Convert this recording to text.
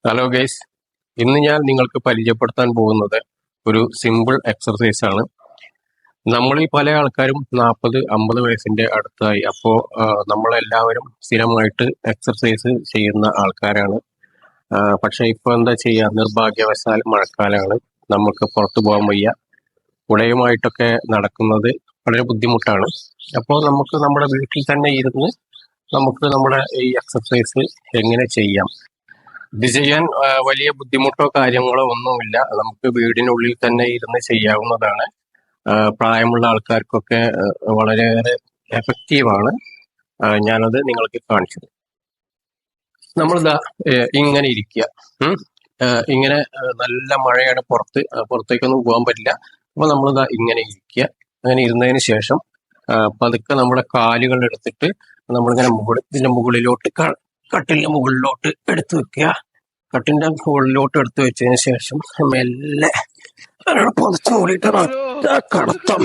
Hello guys, ഇന്ന് ഞാൻ നിങ്ങൾക്ക് പരിചയപ്പെടുത്താൻ പോകുന്നത് ഒരു സിമ്പിൾ എക്സർസൈസ് ആണ്. നമ്മളിൽ പല ആൾക്കാരും 40-50 വയസ്സിന്റെ അടുത്തായി. അപ്പോൾ നമ്മളെല്ലാവരും സ്ഥിരമായിട്ട് എക്സർസൈസ് ചെയ്യുന്ന ആൾക്കാരാണ്. പക്ഷെ ഇപ്പൊ എന്താ ചെയ്യുക, നിർഭാഗ്യവശാൽ മഴക്കാലമാണ്, നമുക്ക് പുറത്തു പോകാൻ വയ്യ. കുടയുമായിട്ടൊക്കെ നടക്കുന്നത് വളരെ ബുദ്ധിമുട്ടാണ്. അപ്പോൾ നമുക്ക് നമ്മുടെ വീട്ടിൽ തന്നെ ഇരുന്ന് നമുക്ക് നമ്മുടെ ഈ എക്സർസൈസ് എങ്ങനെ ചെയ്യാം. ഇത് ചെയ്യാൻ വലിയ ബുദ്ധിമുട്ടോ കാര്യങ്ങളോ ഒന്നുമില്ല. നമുക്ക് വീടിനുള്ളിൽ തന്നെ ഇരുന്ന് ചെയ്യാവുന്നതാണ്. പ്രായമുള്ള ആൾക്കാർക്കൊക്കെ വളരെയേറെ എഫക്റ്റീവാണ്. ഞാനത് നിങ്ങൾക്ക് കാണിച്ചത്. നമ്മളിതാ ഇങ്ങനെ ഇരിക്കുക. ഇങ്ങനെ നല്ല മഴയാണ് പുറത്തേക്കൊന്നും പോകാൻ പറ്റില്ല. അപ്പൊ നമ്മളിതാ ഇങ്ങനെ ഇരിക്കുക. അങ്ങനെ ഇരുന്നതിന് ശേഷം പതുക്കെ നമ്മുടെ കാലുകൾ എടുത്തിട്ട് നമ്മളിങ്ങനെ ഇതിന്റെ മുകളിലോട്ട് കട്ടിലിന്റെ മുകളിലോട്ട് എടുത്തു വെക്കുക. കട്ടിന്റെ മുകളിലോട്ട് എടുത്തു വെച്ചതിന് ശേഷം മെല്ലെ പുതച്ചു മൂടിയിട്ട് കടത്തം.